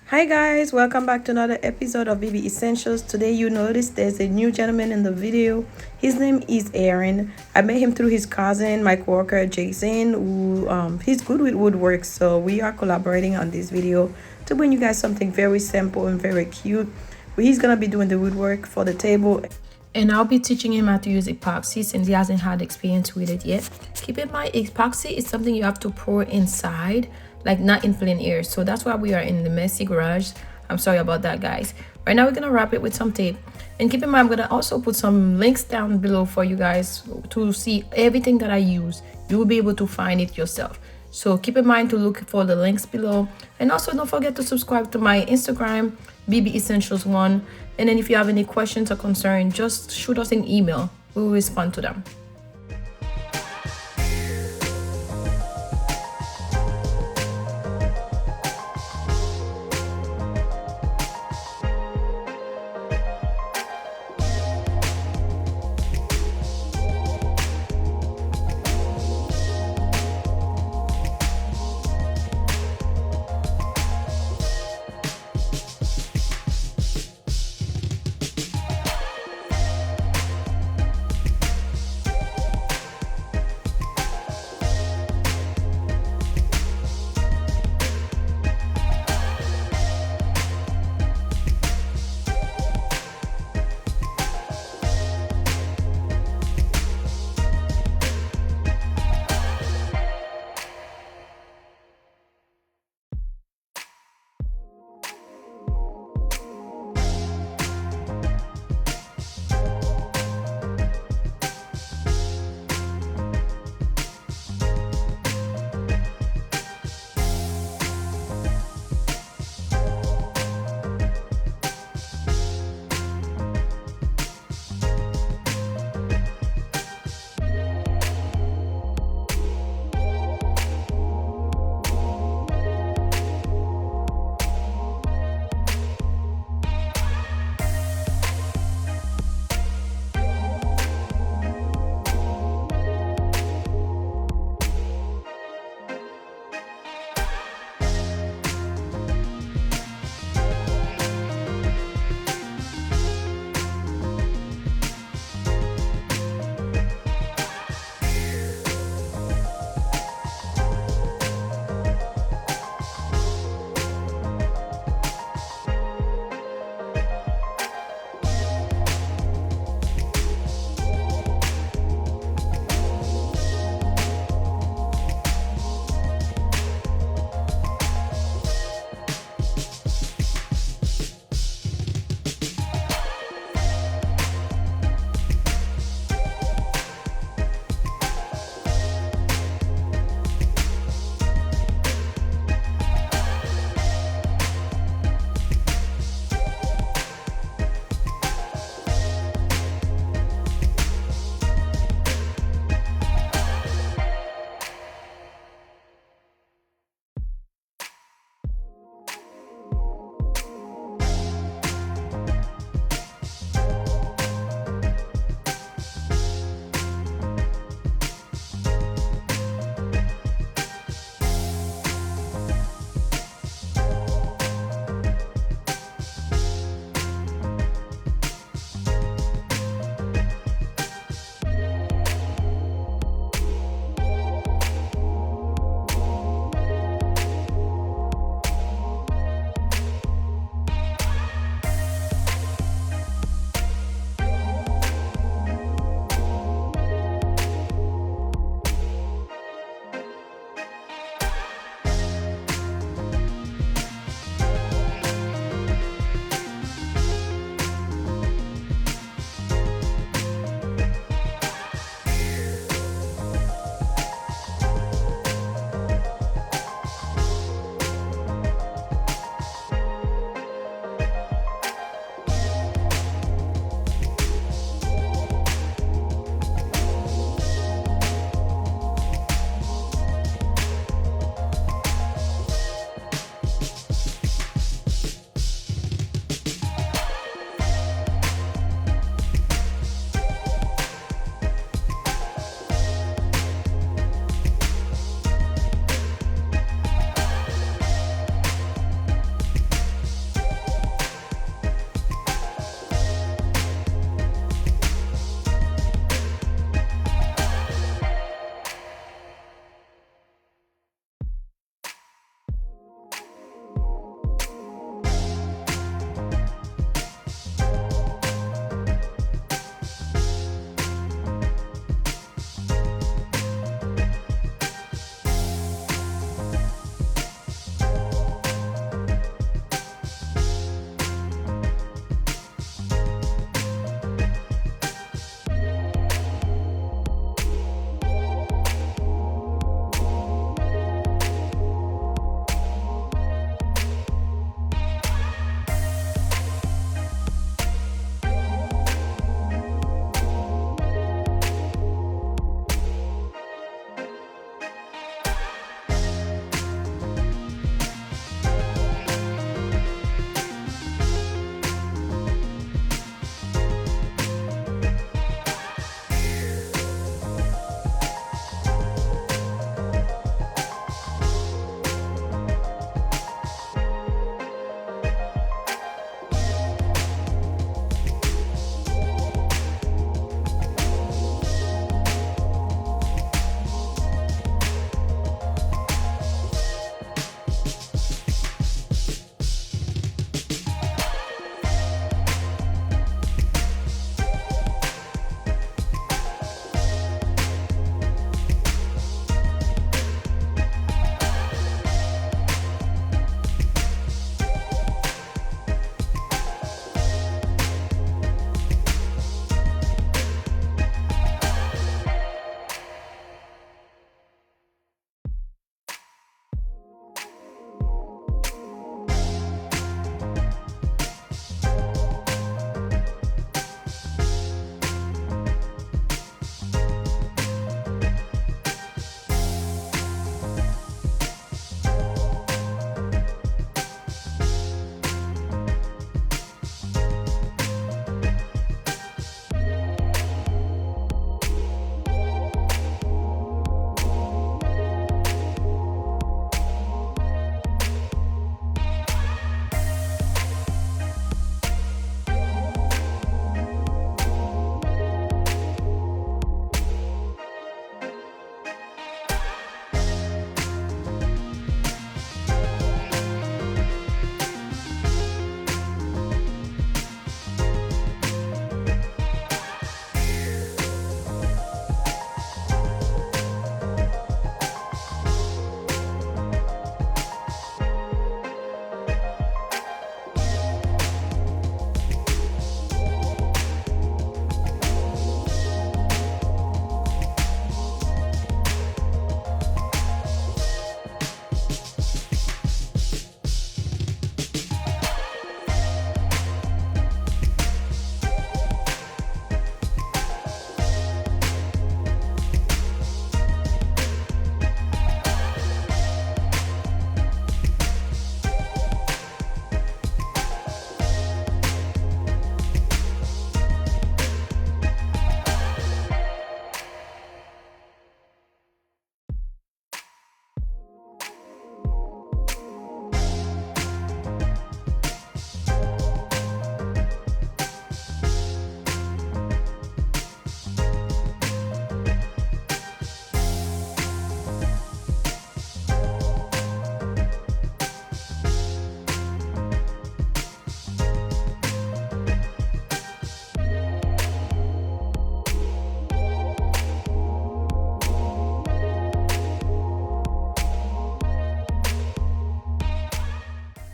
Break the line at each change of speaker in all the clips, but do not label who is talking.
Hi guys, welcome back to another episode of BB Essentials. Today you notice there's a new gentleman in the video. His name is Aaron. I met him through his cousin, my coworker Jason, who he's good with woodwork. So we are collaborating on this video to bring you guys something very simple and very cute. He's gonna be doing the woodwork for the table. And I'll be teaching him how to use epoxy since he hasn't had experience with it yet. Keep in mind, epoxy is something you have to pour inside, like not in plain air. So that's why we are in the messy garage. I'm sorry about that, guys. Right now, we're gonna wrap it with some tape. And keep in mind, I'm gonna also put some links down below for you guys to see everything that I use. You will be able to find it yourself. So keep in mind to look for the links below. And also don't forget to subscribe to my Instagram, BB Essentials 1. And then if you have any questions or concerns, just shoot us an email. We will respond to them.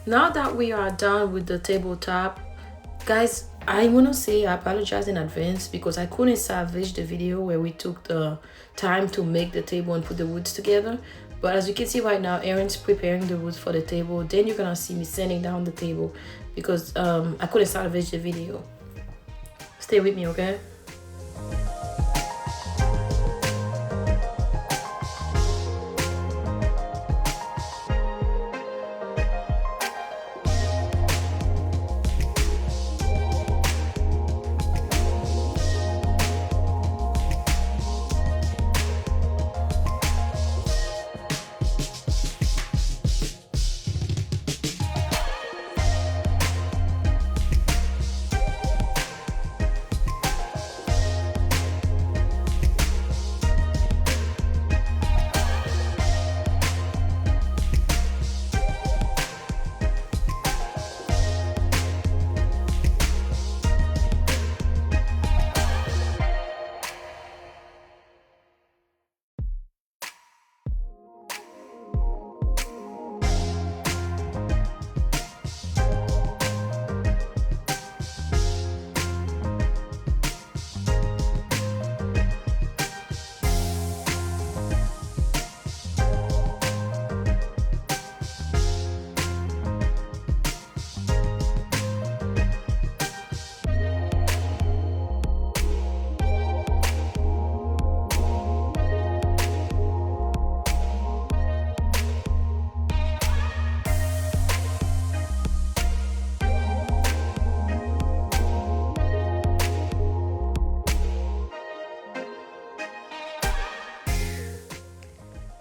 Now that we are done with the tabletop, guys, I want to say I apologize in advance because I couldn't salvage the video where we took the time to make the table and put the woods together. But as you can see right now, Aaron's preparing the woods for the table. Then you're gonna see me sanding down the table because I couldn't salvage the video. Stay with me, okay?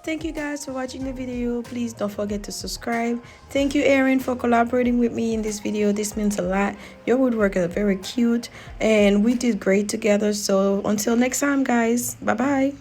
Thank you guys for watching the video. Please don't forget to subscribe. Thank you, Aaron, for collaborating with me in this video. This means a lot. Your woodwork is very cute and we did great together. So until next time, guys, bye bye.